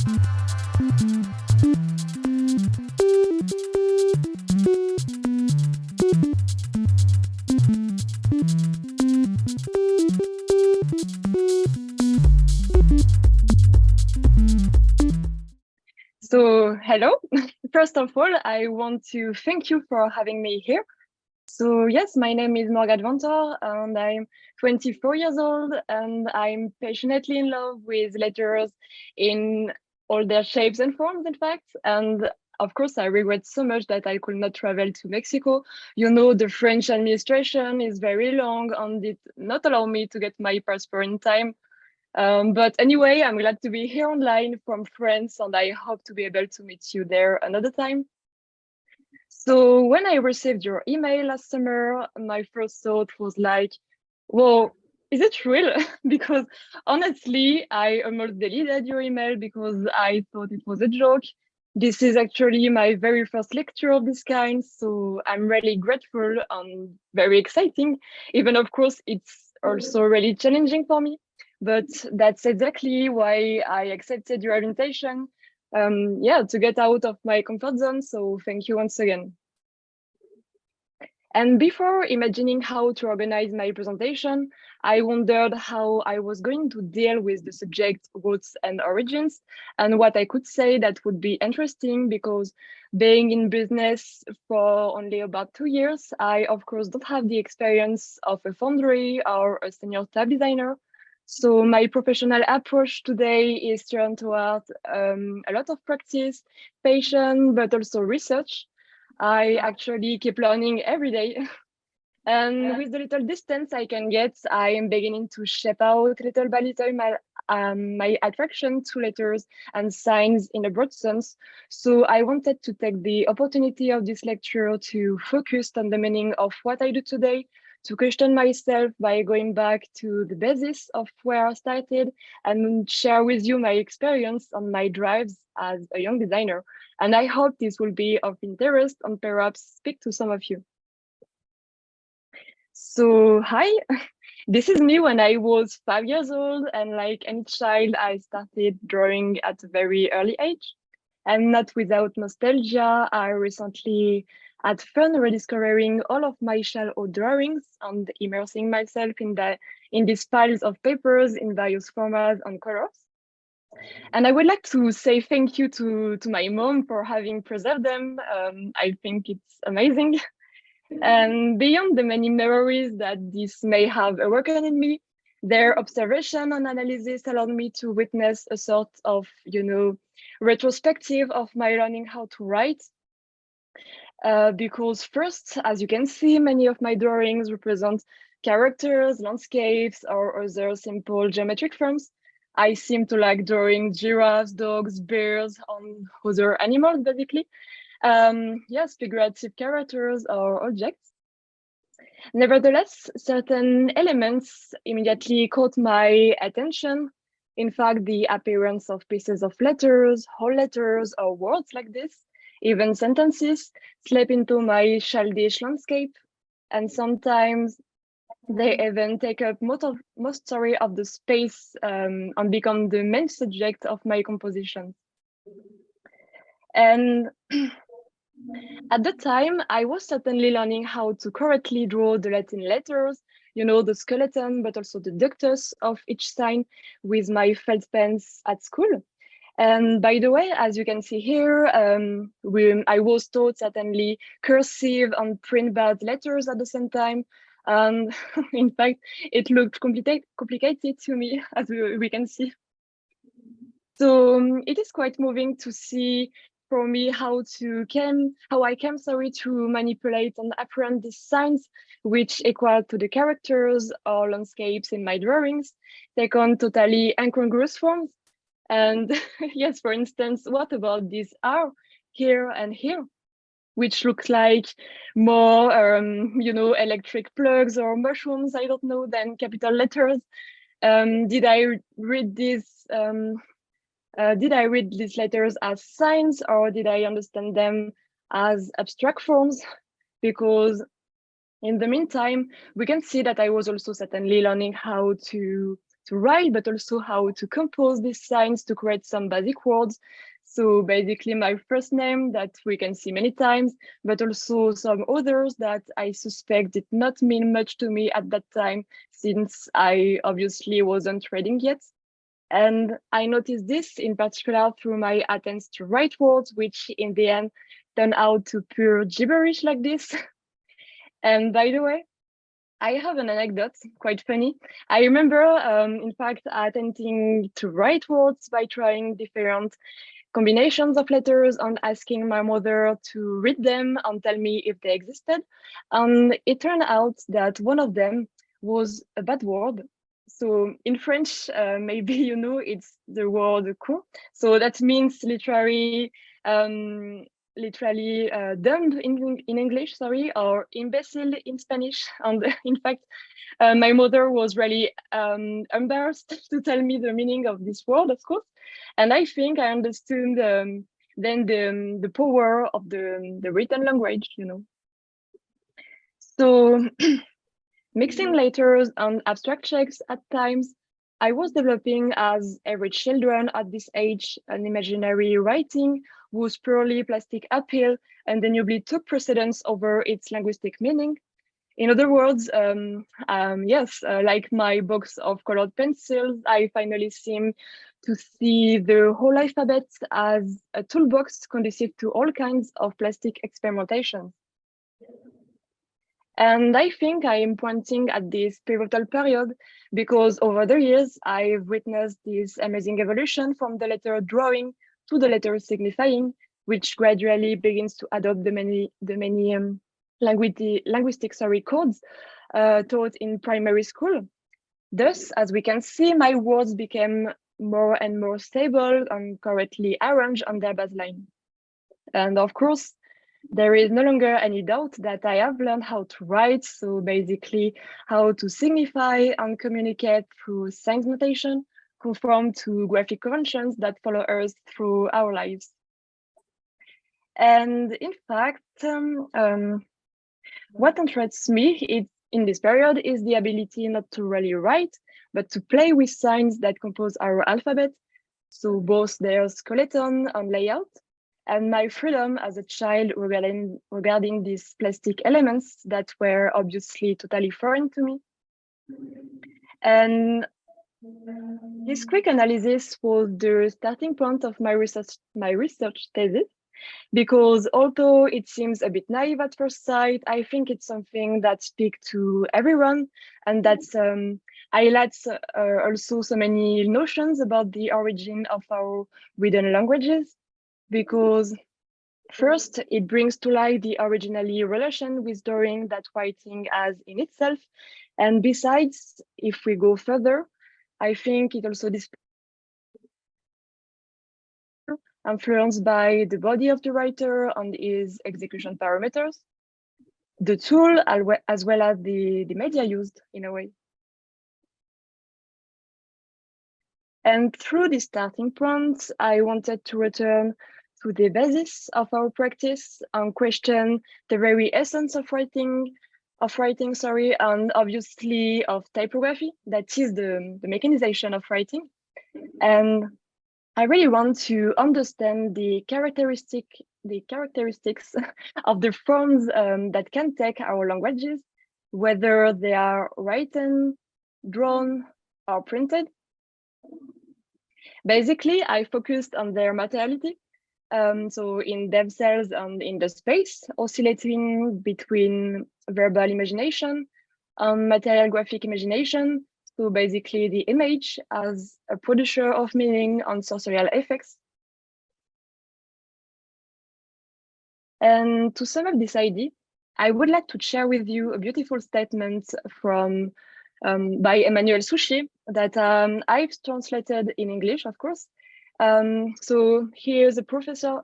So, hello. First of all, I want to thank you for having me here. So, yes, my name is Morgane VanTorre, and I'm 24 years old, and I'm passionately in love with letters in all their shapes and forms, in fact. And of course, I regret so much that I could not travel to Mexico. You know, the French administration is very long and did not allow me to get my passport in time. But anyway, I'm glad to be here online from France, and I hope to be able to meet you there another time. So when I received your email last summer, my first thought was like, well, is it real? Because honestly, I almost deleted your email because I thought it was a joke. This is actually my very first lecture of this kind, so I'm really grateful and very exciting. Even of course, it's also really challenging for me. But that's exactly why I accepted your invitation. Yeah, to get out of my comfort zone. So thank you once again. And before imagining how to organize my presentation, I wondered how I was going to deal with the subject roots and origins, and what I could say that would be interesting, because being in business for only about 2 years, I of course don't have the experience of a foundry or a senior tab designer. So my professional approach today is turned toward a lot of practice, patience, but also research. I actually keep learning every day. And with the little distance I can get, I am beginning to shape out little by little my attraction to letters and signs in a broad sense. So I wanted to take the opportunity of this lecture to focus on the meaning of what I do today, to question myself by going back to the basis of where I started, and share with you my experience and my drives as a young designer. And I hope this will be of interest and perhaps speak to some of you. So, hi, this is me when I was 5 years old, and like any child, I started drawing at a very early age. And not without nostalgia, I recently had fun rediscovering all of my childhood drawings and immersing myself in these piles of papers in various formats and colors. And I would like to say thank you to my mom for having preserved them. I think it's amazing. And beyond the many memories that this may have awakened in me, their observation and analysis allowed me to witness a sort of, retrospective of my learning how to write. Because first, as you can see, many of my drawings represent characters, landscapes, or other simple geometric forms. I seem to like drawing giraffes, dogs, bears, and other animals, basically. Yes, figurative characters or objects. Nevertheless, certain elements immediately caught my attention. In fact, the appearance of pieces of letters, whole letters, or words like this, even sentences, slip into my childish landscape. And sometimes they even take up most of the space and become the main subject of my composition. And at the time, I was certainly learning how to correctly draw the Latin letters, the skeleton, but also the ductus of each sign with my felt pens at school. And by the way, as you can see here, I was taught certainly cursive and print-bad letters at the same time. And in fact, it looked complicated to me, as we can see. So it is quite moving to see for me how I came to manipulate and apprehend these signs, which equal to the characters or landscapes in my drawings, take on totally incongruous forms. And yes, for instance, what about this R here and here, which looks like more, electric plugs or mushrooms, I don't know, than capital letters. Did I read these letters as signs, or did I understand them as abstract forms? Because in the meantime, we can see that I was also certainly learning how to to write, but also how to compose these signs to create some basic words. So basically my first name that we can see many times, but also some others that I suspect did not mean much to me at that time, since I obviously wasn't reading yet. And I noticed this in particular through my attempts to write words, which in the end turned out to pure gibberish like this. And by the way, I have an anecdote, quite funny. I remember, in fact, attempting to write words by trying different combinations of letters and asking my mother to read them and tell me if they existed. And it turned out that one of them was a bad word. So in French, maybe you know, it's the word con. So that means dumb in English, sorry, or imbecile in Spanish. And in fact, my mother was really embarrassed to tell me the meaning of this word, of course. And I think I understood then the power of the written language, you know. So mixing letters and abstract shapes at times, I was developing, as every children at this age, an imaginary writing whose purely plastic appeal undeniably took precedence over its linguistic meaning. In other words, yes, like my box of colored pencils, I finally seem to see the whole alphabet as a toolbox conducive to all kinds of plastic experimentation. And I think I am pointing at this pivotal period because over the years, I've witnessed this amazing evolution from the letter drawing to the letter signifying, which gradually begins to adopt the many linguistic codes taught in primary school. Thus, as we can see, my words became more and more stable and correctly arranged on their baseline. And of course, there is no longer any doubt that I have learned how to write, so basically how to signify and communicate through signs notation, conform to graphic conventions that follow us through our lives. And in fact, what interests me in this period is the ability not to really write, but to play with signs that compose our alphabet, so both their skeleton and layout, and my freedom as a child regarding these plastic elements that were obviously totally foreign to me. And this quick analysis was the starting point of my research thesis, because although it seems a bit naive at first sight, I think it's something that speaks to everyone, and that highlights also so many notions about the origin of our written languages. Because first, it brings to light the originally relation with drawing that writing has in itself. And besides, if we go further, I think it also displays influenced by the body of the writer and his execution parameters, the tool, as well as the media used in a way. And through this starting point, I wanted to return to the basis of our practice and question the very essence of writing, and obviously of typography, that is the mechanization of writing. And I really want to understand the characteristics of the forms that can take our languages, whether they are written, drawn, or printed. Basically, I focused on their materiality, so in themselves and in the space, oscillating between verbal imagination and material graphic imagination. So basically the image as a producer of meaning and sensorial effects. And to sum up this idea, I would like to share with you a beautiful statement from by Emmanuel Souchy that I've translated in English, of course. So he is a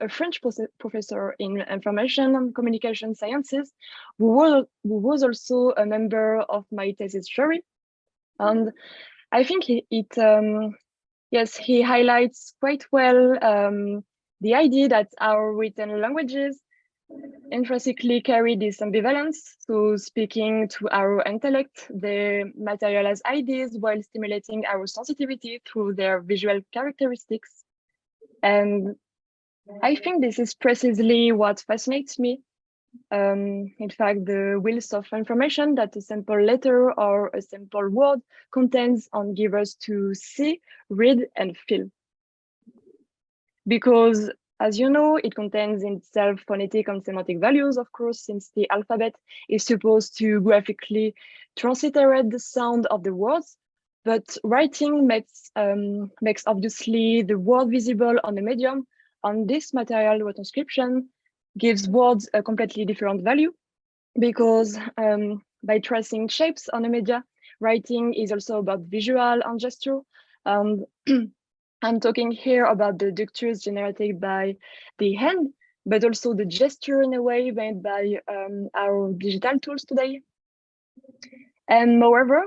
French professor in information and communication sciences, who was also a member of my thesis jury. And I think he highlights quite well the idea that our written languages intrinsically carry this ambivalence. So speaking to our intellect, they materialize ideas while stimulating our sensitivity through their visual characteristics. And I think this is precisely what fascinates me. In fact, the wheels of information that a simple letter or a simple word contains and give us to see, read, and feel. Because, as you know, it contains in itself phonetic and semantic values, of course, since the alphabet is supposed to graphically transliterate the sound of the words. But writing makes obviously the word visible on the medium. On this material retranscription gives words a completely different value because by tracing shapes on a media, writing is also about visual and gesture. And I'm talking here about the gestures generated by the hand, but also the gesture in a way made by our digital tools today. And moreover,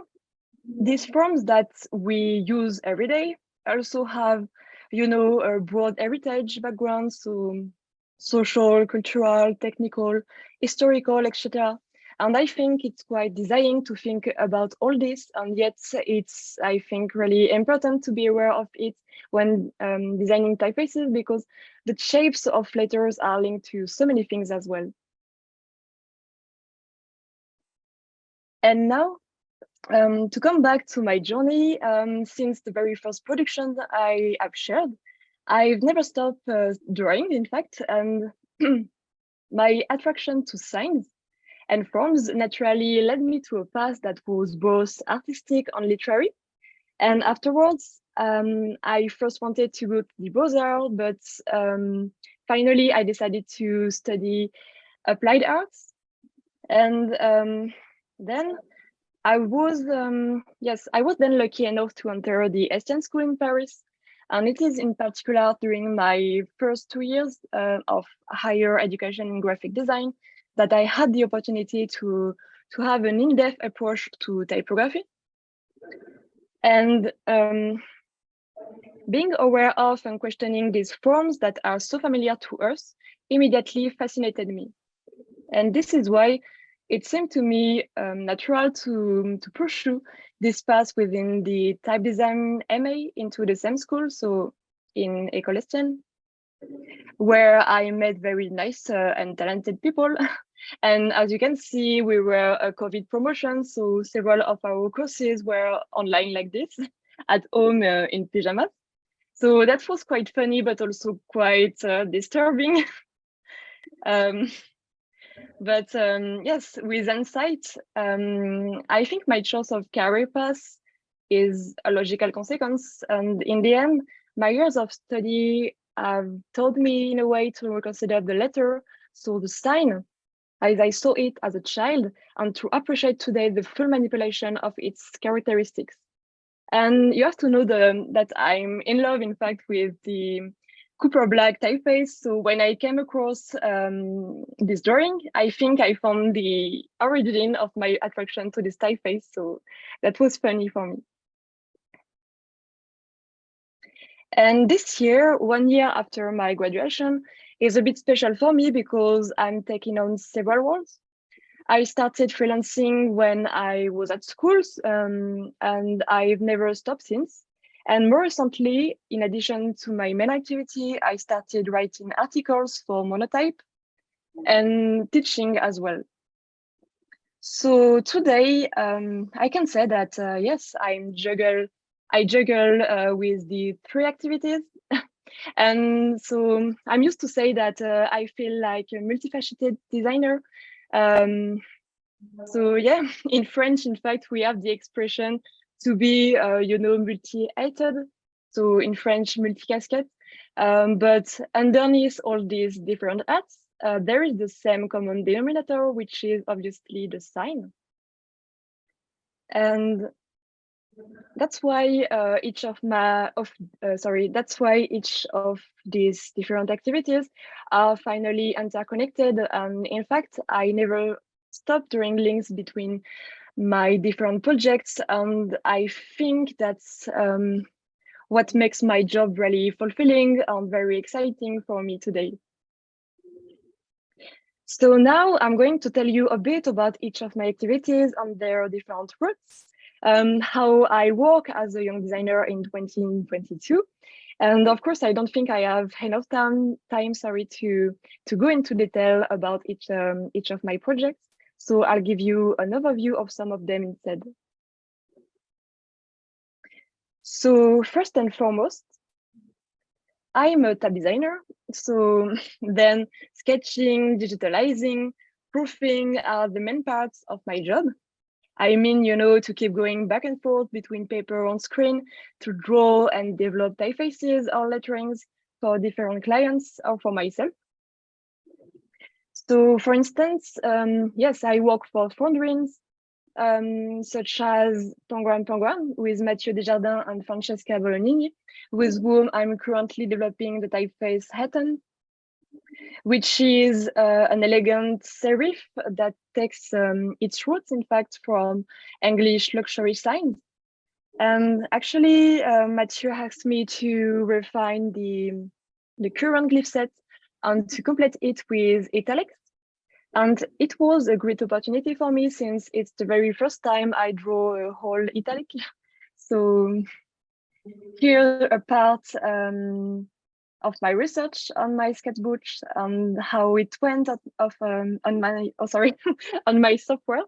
these forms that we use every day also have, you know, a broad heritage background, so social, cultural, technical, historical, etc. And I think it's quite desiring to think about all this, and yet it's, I think, really important to be aware of it when designing typefaces, because the shapes of letters are linked to so many things as well. And now, to come back to my journey, since the very first production I have shared, I've never stopped drawing, in fact, and my attraction to signs and forms naturally led me to a path that was both artistic and literary. And afterwards, I first wanted to go to the Beaux-Arts, but finally I decided to study applied arts. And then I was, I was then lucky enough to enter the Estienne School in Paris. And it is in particular during my first 2 years of higher education in graphic design that I had the opportunity to have an in-depth approach to typography. And being aware of and questioning these forms that are so familiar to us immediately fascinated me. And this is why it seemed to me natural to pursue this path within the type design MA into the same school, so in École Estienne, where I met very nice and talented people. And as you can see, we were a COVID promotion, so several of our courses were online like this, at home in pyjamas. So that was quite funny, but also quite disturbing. But yes, with insight, I think my choice of career path is a logical consequence. And in the end, my years of study have taught me in a way to reconsider the letter, so the sign, as I saw it as a child, and to appreciate today the full manipulation of its characteristics. And you have to know that I'm in love, in fact, with the Cooper Black typeface. So when I came across this drawing, I think I found the origin of my attraction to this typeface. So that was funny for me. And this year, 1 year after my graduation, is a bit special for me because I'm taking on several roles. I started freelancing when I was at schools, and I've never stopped since. And more recently, in addition to my main activity, I started writing articles for Monotype and teaching as well. So today, I can say that, yes, I juggle with the 3 activities. And so I'm used to say that I feel like a multifaceted designer. So yeah, in French, in fact, we have the expression to be, you know, multi-headed. So in French, multi-casquette. But underneath all these different hats, there is the same common denominator, which is obviously the sign. And that's why that's why each of these different activities are finally interconnected. And in fact, I never stopped drawing links between my different projects, and I think that's what makes my job really fulfilling and very exciting for me today. So now I'm going to tell you a bit about each of my activities and their different routes, how I work as a young designer in 2022. And of course, I don't think I have enough time to go into detail about each of my projects. So I'll give you an overview of some of them instead. So first and foremost, I'm a tab designer. So then sketching, digitalizing, proofing are the main parts of my job. I mean, to keep going back and forth between paper and screen to draw and develop typefaces or letterings for different clients or for myself. So for instance, yes, I work for foundries such as Penguin with Mathieu Desjardins and Francesca Bolognini, with whom I'm currently developing the typeface Hatton, which is an elegant serif that takes its roots, in fact, from English luxury signs. And actually, Mathieu asked me to refine the current glyph set and to complete it with italics. And it was a great opportunity for me since it's the very first time I draw a whole italic. So here a part of my research on my sketchbook and how it went on my on my software.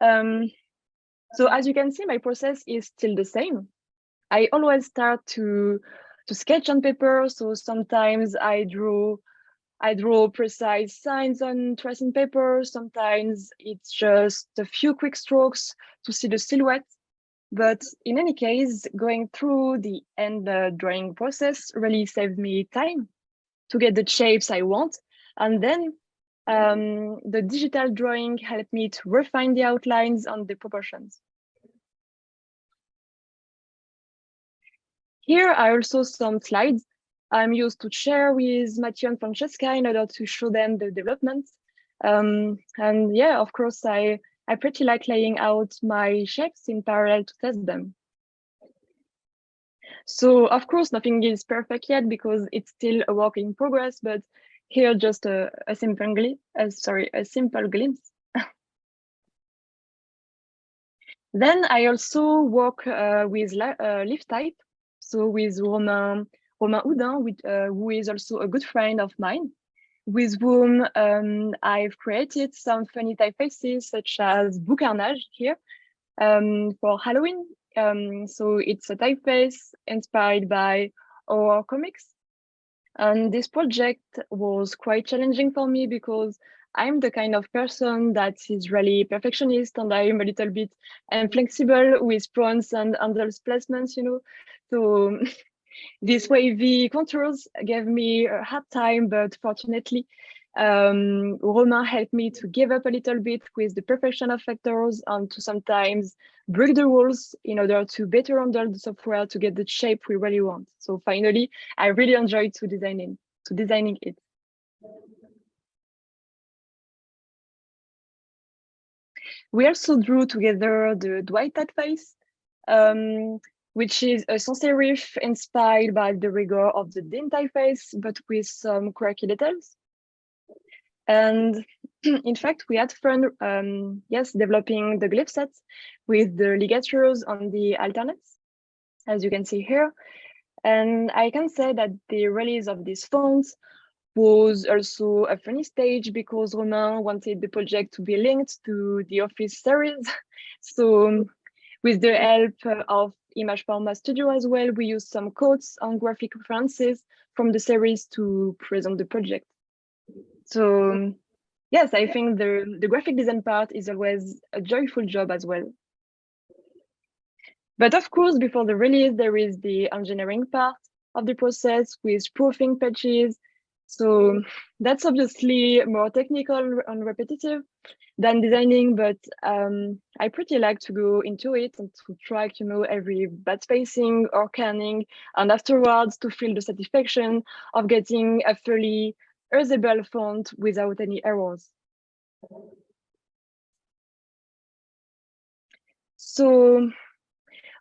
So as you can see, my process is still the same. I always start to sketch on paper. So sometimes I draw precise signs on tracing paper. Sometimes it's just a few quick strokes to see the silhouette. But in any case, going through the end drawing process really saved me time to get the shapes I want. And then the digital drawing helped me to refine the outlines and the proportions. Here are also some slides I'm used to share with Mathieu and Francesca in order to show them the development. And yeah, of course, I pretty like laying out my shapes in parallel to test them. So of course, nothing is perfect yet because it's still a work in progress, but here just a simple glimpse. Then I also work with leaf type. So with Romain Houdin, who is also a good friend of mine, with whom I've created some funny typefaces such as Boucarnage here for Halloween. So it's a typeface inspired by horror comics. And this project was quite challenging for me because I'm the kind of person that is really perfectionist and I'm a little bit inflexible with prompts and handles placements, So these wavy contours gave me a hard time, but fortunately, Romain helped me to give up a little bit with the perfection of factors and to sometimes break the rules in order to better handle the software to get the shape we really want. So finally, I really enjoyed designing it. We also drew together the Dwight typeface, which is a sans serif inspired by the rigor of the Dean typeface, but with some quirky details. And in fact, we had fun, developing the glyph sets with the ligatures on the alternates, as you can see here. And I can say that the release of these fonts was also a funny stage because Romain wanted the project to be linked to the Office series. So with the help of Image Format Studio as well, we used some quotes and graphic references from the series to present the project. So yes, I think the graphic design part is always a joyful job as well. But of course, before the release, there is the engineering part of the process with proofing patches. So that's obviously more technical and repetitive than designing, but I pretty like to go into it and to track, every bad spacing or kerning, and afterwards to feel the satisfaction of getting a fully usable font without any errors. So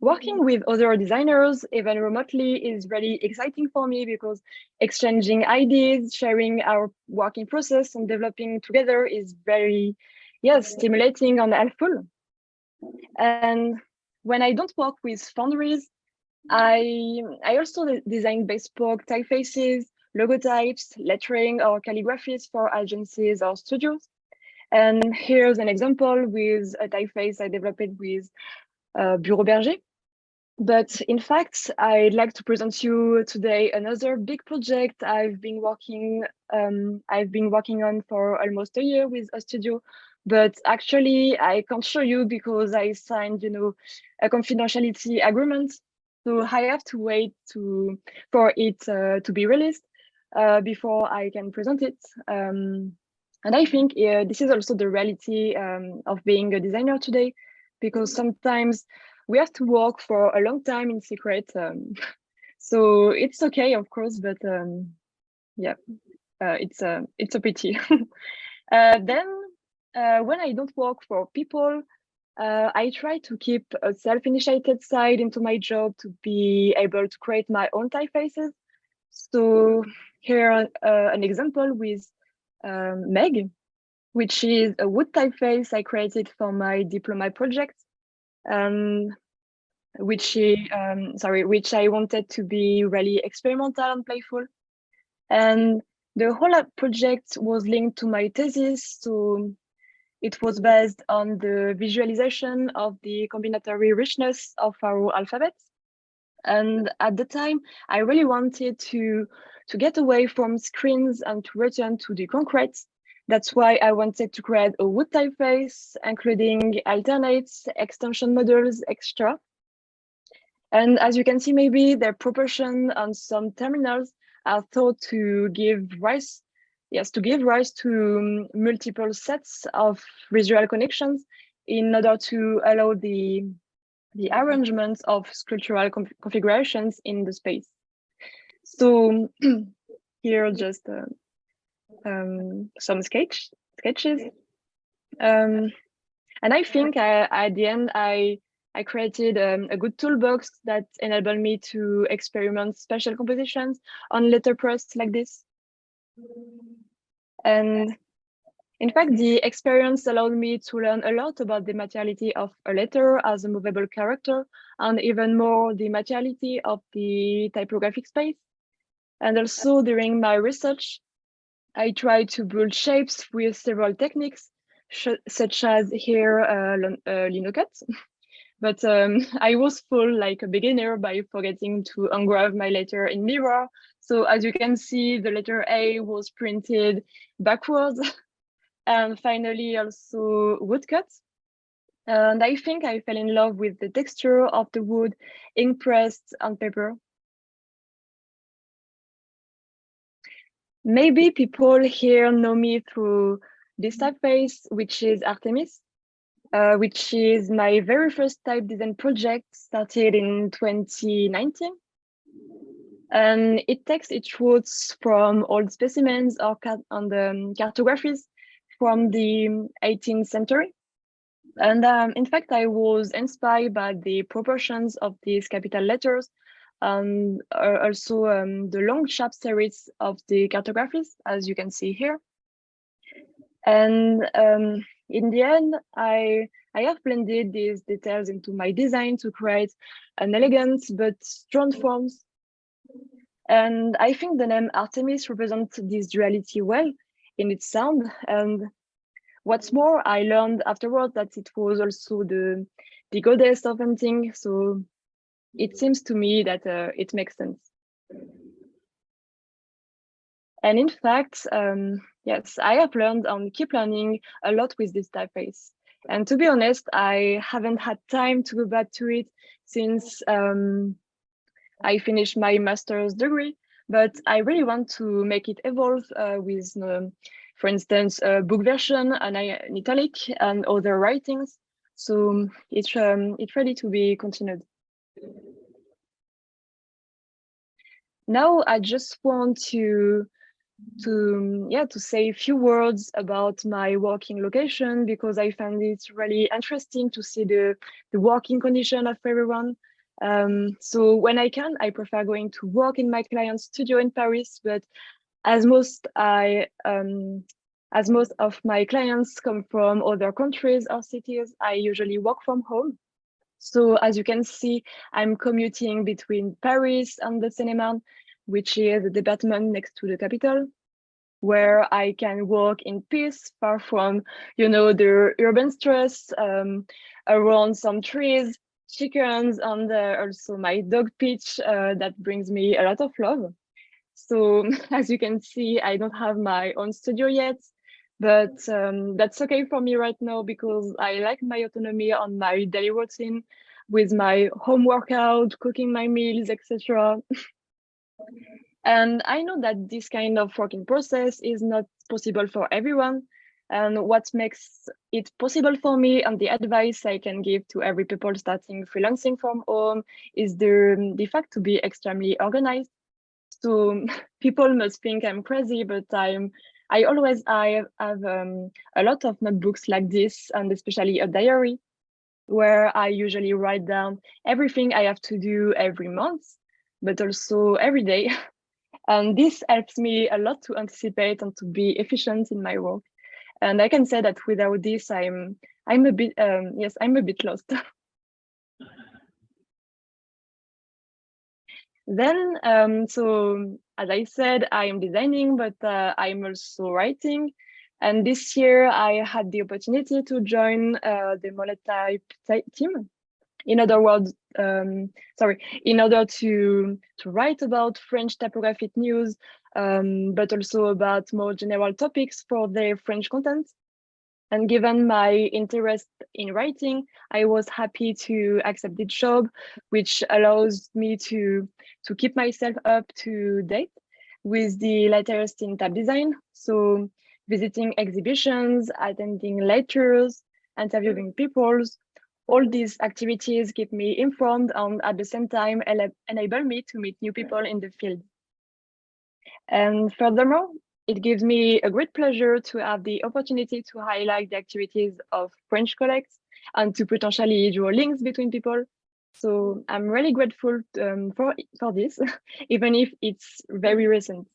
working with other designers, even remotely, is really exciting for me because exchanging ideas, sharing our working process and developing together is very, yes, stimulating and helpful. And when I don't work with foundries, I also design bespoke typefaces, logotypes, lettering, or calligraphies for agencies or studios. And here's an example with a typeface I developed with Bureau Berger. But in fact, I'd like to present you today another big project I've been working on for almost a year with a studio. But actually, I can't show you because I signed, a confidentiality agreement. So I have to wait for it to be released before I can present it. And I think this is also the reality of being a designer today, because sometimes we have to work for a long time in secret. So it's okay, of course, but yeah, it's a pity. Then when I don't work for people, I try to keep a self-initiated side into my job to be able to create my own typefaces. So here an example with Meg, which is a wood typeface I created for my diploma project. Which I wanted to be really experimental and playful. And the whole project was linked to my thesis, so it was based on the visualization of the combinatory richness of our alphabet. And at the time, I really wanted to get away from screens and to return to the concrete. That's why I wanted to create a wood typeface, including alternates, extension models, etc. And as you can see, maybe their proportion on some terminals are thought to give rise to multiple sets of visual connections in order to allow the arrangement of sculptural configurations in the space. So here just some sketches. And I think at the end, I created a good toolbox that enabled me to experiment special compositions on letterpress like this. And in fact, the experience allowed me to learn a lot about the materiality of a letter as a movable character, and even more the materiality of the typographic space. And also during my research, I tried to build shapes with several techniques, such as here linocut. But I was full like a beginner by forgetting to engrave my letter in mirror. So as you can see, the letter A was printed backwards. And finally also woodcut. And I think I fell in love with the texture of the wood ink pressed on paper. Maybe people here know me through this typeface, which is Artemis. Which is my very first type design project, started in 2019. And it takes its roots from old specimens or cartographies from the 18th century. And in fact, I was inspired by the proportions of these capital letters and also the long sharp series of the cartographies, as you can see here. And in the end, I have blended these details into my design to create an elegant but strong forms. And I think the name Artemis represents this duality well in its sound. And what's more, I learned afterward that it was also the goddess of hunting. So it seems to me that it makes sense. And in fact, yes, I have learned and keep learning a lot with this typeface. And to be honest, I haven't had time to go back to it since I finished my master's degree, but I really want to make it evolve with, for instance, a book version, an italic, and other writings. So it's ready to be continued. Now I just want to say a few words about my working location, because I find it really interesting to see the working condition of everyone. So when I can, I prefer going to work in my client's studio in Paris, but as most of my clients come from other countries or cities, I usually work from home. So as you can see, I'm commuting between Paris and the Seine-et-Marne, which is the department next to the capital, where I can work in peace, far from, the urban stress, around some trees, chickens, and also my dog Peach, that brings me a lot of love. So as you can see, I don't have my own studio yet, but that's okay for me right now because I like my autonomy on my daily routine with my home workout, cooking my meals, etc. And I know that this kind of working process is not possible for everyone. And what makes it possible for me and the advice I can give to every people starting freelancing from home is the fact to be extremely organized. So people must think I'm crazy, but I have a lot of notebooks like this, and especially a diary where I usually write down everything I have to do every month, but also every day. And this helps me a lot to anticipate and to be efficient in my work. And I can say that without this, I'm a bit I'm a bit lost. Then, so as I said, I am designing, but I'm also writing. And this year, I had the opportunity to join the Monotype team. In other words, in order to write about French typographic news, but also about more general topics for the French content. And given my interest in writing, I was happy to accept the job, which allows me to keep myself up to date with the latest in tab design. So visiting exhibitions, attending lectures, interviewing people, all these activities keep me informed and at the same time enable me to meet new people in the field. And furthermore, it gives me a great pleasure to have the opportunity to highlight the activities of French collects and to potentially draw links between people. So I'm really grateful for this, even if it's very recent.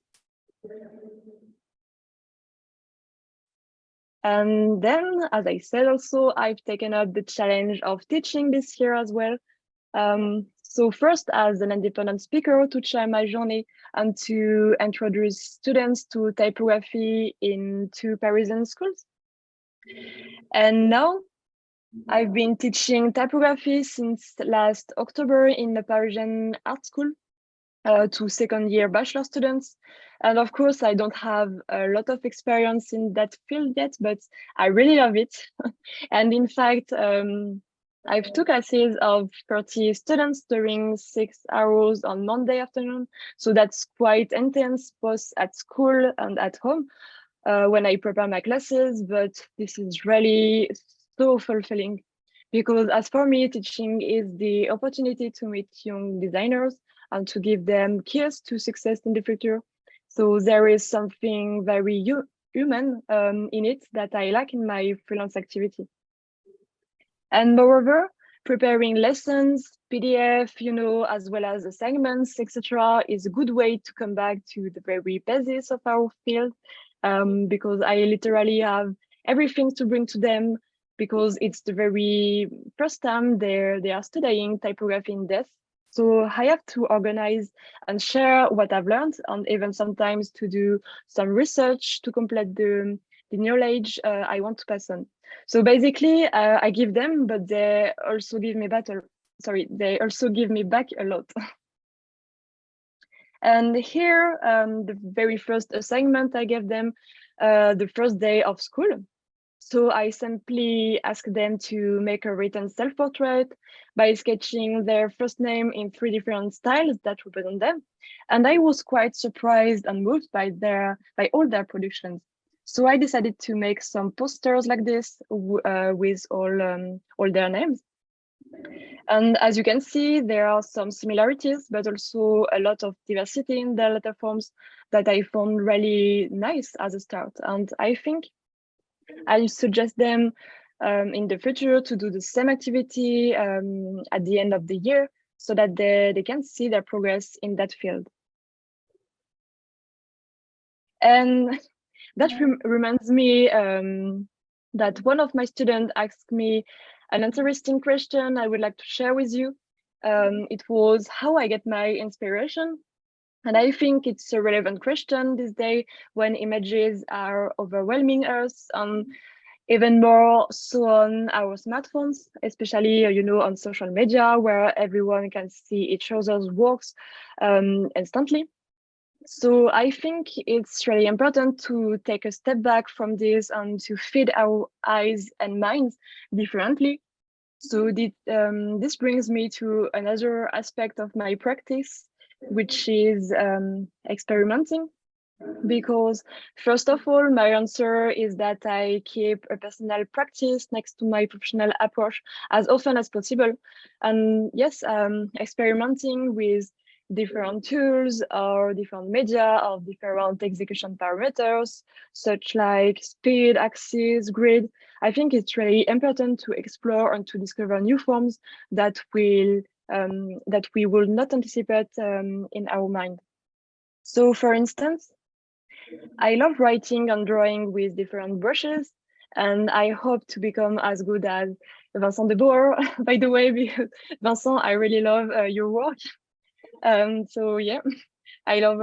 And then, as I said, also, I've taken up the challenge of teaching this year as well. So first as an independent speaker to share my journey and to introduce students to typography in 2 Parisian schools. And now I've been teaching typography since last October in the Parisian art school to second-year bachelor students. And of course, I don't have a lot of experience in that field yet, but I really love it. And in fact, I've took classes of 30 students during 6 hours on Monday afternoon. So that's quite intense, both at school and at home when I prepare my classes. But this is really so fulfilling because as for me, teaching is the opportunity to meet young designers and to give them keys to success in the future. So there is something very human in it that I like in my freelance activity. And moreover, preparing lessons, PDF, as well as assignments, etc., is a good way to come back to the very basis of our field, because I literally have everything to bring to them because it's the very first time they are studying typography in depth. So I have to organize and share what I've learned, and even sometimes to do some research to complete the knowledge I want to pass on. So basically, I give them, but they also give me they also give me back a lot. And here, the very first assignment I gave them, the first day of school. So I simply asked them to make a written self-portrait by sketching their first name in 3 different styles that represent them. And I was quite surprised and moved by all their productions. So I decided to make some posters like this with all their names. And as you can see, there are some similarities, but also a lot of diversity in the letter forms that I found really nice as a start. And I think I'll suggest them in the future to do the same activity at the end of the year, so that they can see their progress in that field. And that reminds me that one of my students asked me an interesting question I would like to share with you. It was how I get my inspiration. And I think it's a relevant question this day when images are overwhelming us, even more so on our smartphones, especially on social media where everyone can see each other's works instantly. So I think it's really important to take a step back from this and to feed our eyes and minds differently. So this brings me to another aspect of my practice, which is experimenting. Because first of all, my answer is that I keep a personal practice next to my professional approach as often as possible. And yes, experimenting with different tools or different media or different execution parameters, such like speed, axis, grid. I think it's really important to explore and to discover new forms that we will not anticipate in our mind. So for instance, I love writing and drawing with different brushes, and I hope to become as good as Vincent de Boer, by the way, because Vincent, I really love your work. So yeah, I love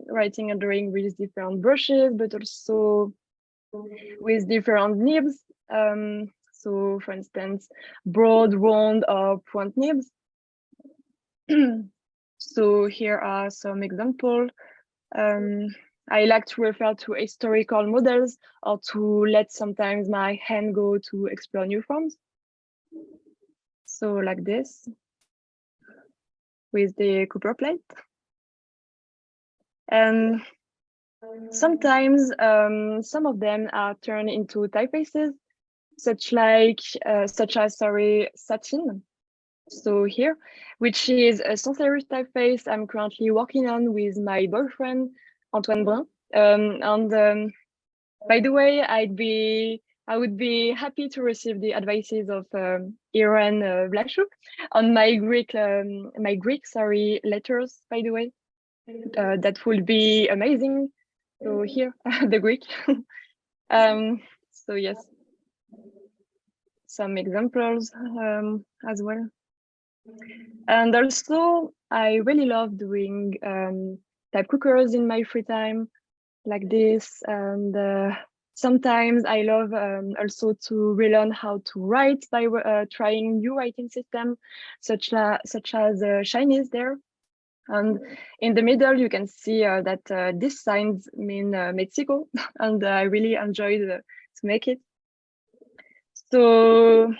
writing and drawing with different brushes, but also with different nibs. So for instance, broad, round, or point nibs. So here are some examples. I like to refer to historical models or to let sometimes my hand go to explore new forms. So like this, with the copper plate. And sometimes some of them are turned into typefaces, such as satin. So here, which is a sans serif typeface I'm currently working on with my boyfriend, Antoine Brun. By the way, I would be happy to receive the advices of Iran Vlachuk on my Greek letters, by the way. That would be amazing. So here, the Greek. So yes, some examples as well. And also, I really love doing type cookers in my free time, like this. And sometimes I love also to relearn how to write by trying new writing system, such as Chinese there. And in the middle, you can see that these signs mean Mexico, and I really enjoyed to make it. So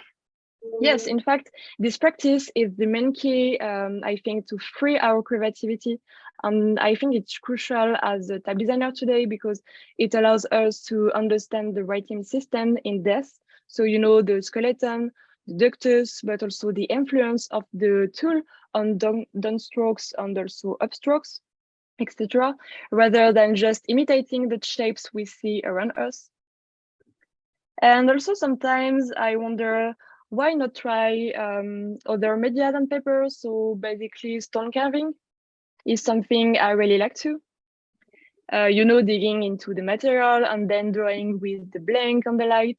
yes, in fact, this practice is the main key, I think, to free our creativity. And I think it's crucial as a type designer today because it allows us to understand the writing system in depth. So, the skeleton, the ductus, but also the influence of the tool on downstrokes and also upstrokes, etc., rather than just imitating the shapes we see around us. And also sometimes I wonder, why not try other media than paper? So basically stone carving is something I really like to. Digging into the material and then drawing with the blank and the light.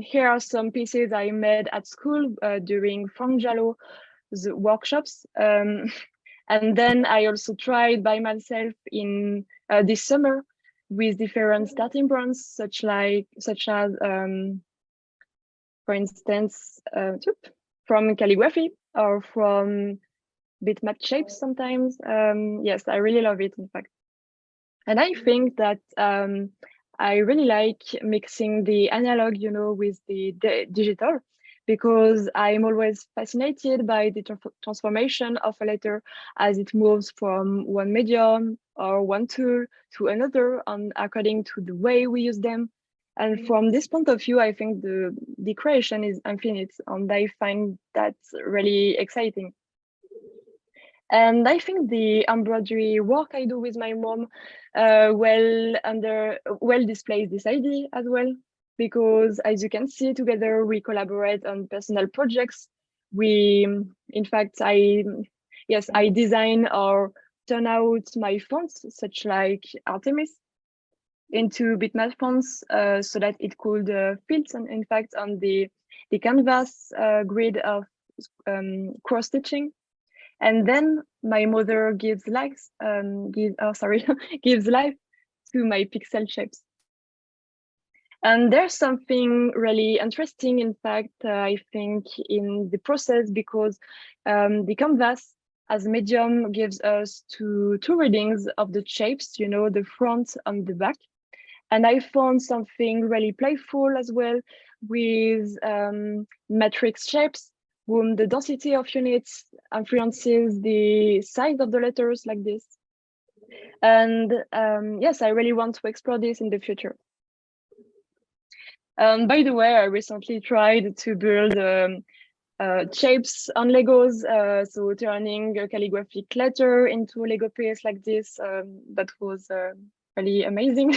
Here are some pieces I made at school during Frank Jalot's workshops. And then I also tried by myself in this summer with different starting brands, such as, for instance, from calligraphy or from bitmap shapes sometimes. Yes, I really love it, in fact. And I think that I really like mixing the analog, with the digital, because I'm always fascinated by the transformation of a letter as it moves from one medium or one tool to another, and according to the way we use them. And from this point of view, I think the creation is infinite, and I find that really exciting. And I think the embroidery work I do with my mom well displays this idea as well, because as you can see, together we collaborate on personal projects in fact, I design or turn out my fonts, such like Artemis, into bitmap fonts so that it could fit, in fact, on the canvas grid of cross stitching. And then my mother gives life gives life to my pixel shapes. And there's something really interesting, in fact, I think, in the process, because the canvas as medium gives us two readings of the shapes, you know, the front and the back. And I found something really playful as well with matrix shapes, whom the density of units influences the size of the letters like this. And yes, I really want to explore this in the future. By the way, I recently tried to build shapes on Legos, so turning a calligraphic letter into a Lego piece like this. That was really amazing.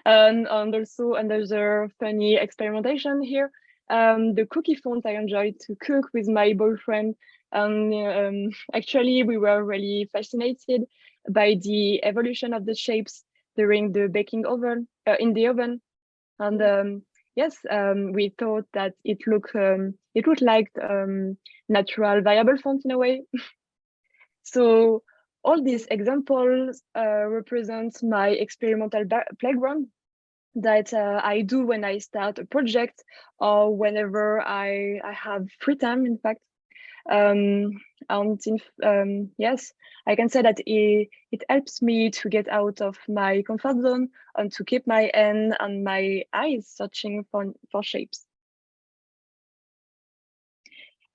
And also another funny experimentation here. The cookie font I enjoyed to cook with my boyfriend. And actually, we were really fascinated by the evolution of the shapes during the baking oven, in the oven. And yes, we thought that it looked like natural variable font in a way. So all these examples represent my experimental playground that I do when I start a project or whenever I have free time, in fact. And yes, I can say that it helps me to get out of my comfort zone and to keep my hand and my eyes searching for shapes.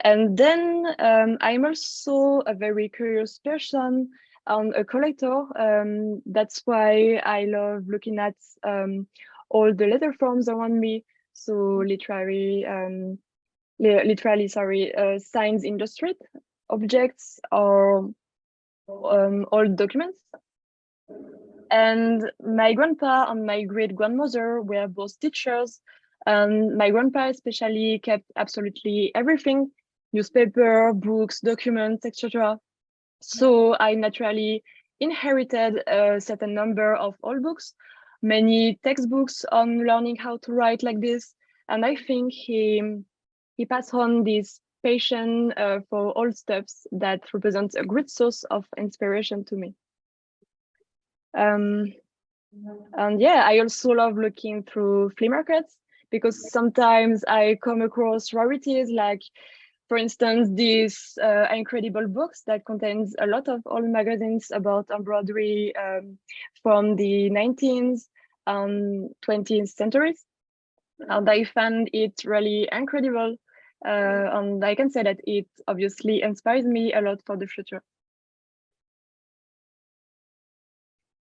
And then I'm also a very curious person and a collector. That's why I love looking at all the letter forms around me. So literally, signs in the street, objects, or old documents. And my grandpa and my great grandmother were both teachers, and my grandpa especially kept absolutely everything: newspaper, books, documents, etc. So I naturally inherited a certain number of old books, many textbooks on learning how to write like this, and I think he passed on this passion for old stuffs that represents a great source of inspiration to me. And yeah, I also love looking through flea markets, because sometimes I come across rarities, like, for instance, these incredible books that contains a lot of old magazines about embroidery from the 19th and 20th centuries. And I found it really incredible. And I can say that it obviously inspires me a lot for the future.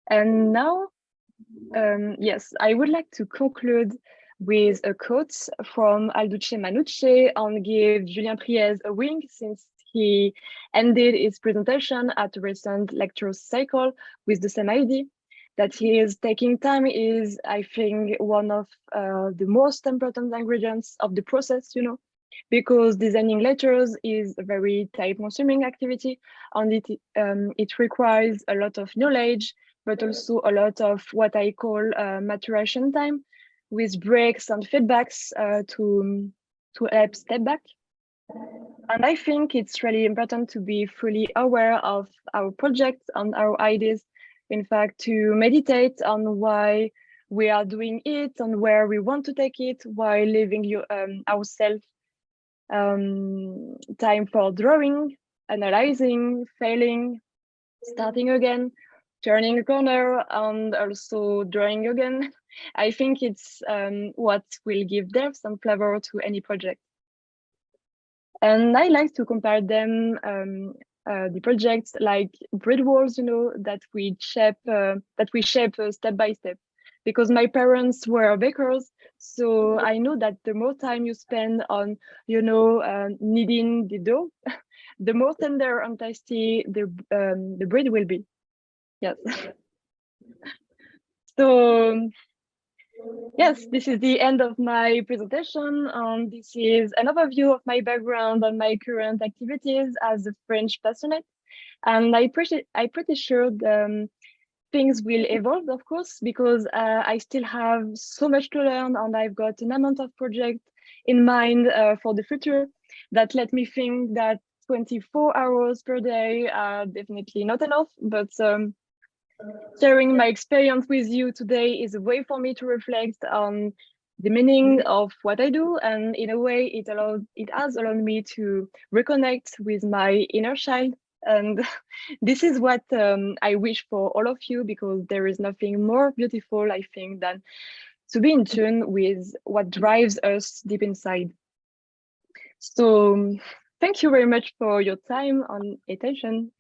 And now, yes, I would like to conclude with a quote from Alduce Manucci and give Julien Priez a wink, since he ended his presentation at a recent lecture cycle with the same idea, that his taking time is, I think, one of the most important ingredients of the process, you know, because designing letters is a very time-consuming activity, and it requires a lot of knowledge, but also a lot of what I call maturation time, with breaks and feedbacks to help step back. And I think it's really important to be fully aware of our projects and our ideas. In fact, to meditate on why we are doing it and where we want to take it, while leaving ourselves time for drawing, analyzing, failing, starting again, turning a corner, and also drawing again. I think it's what will give depth and flavor to any project. And I like to compare them, the projects, like brick walls, you know, that we shape step by step. Because my parents were bakers, so I know that the more time you spend on, you know, kneading the dough, the more tender and tasty the bread will be. Yes. So Yes, this is the end of my presentation. This is an overview of my background and my current activities as a French passionate. And I'm pretty sure things will evolve, of course, because I still have so much to learn and I've got an amount of projects in mind for the future that let me think that 24 hours per day are definitely not enough, but sharing my experience with you today is a way for me to reflect on the meaning of what I do, and in a way, it has allowed me to reconnect with my inner child. And this is what I wish for all of you, because there is nothing more beautiful, I think, than to be in tune with what drives us deep inside. So thank you very much for your time and attention.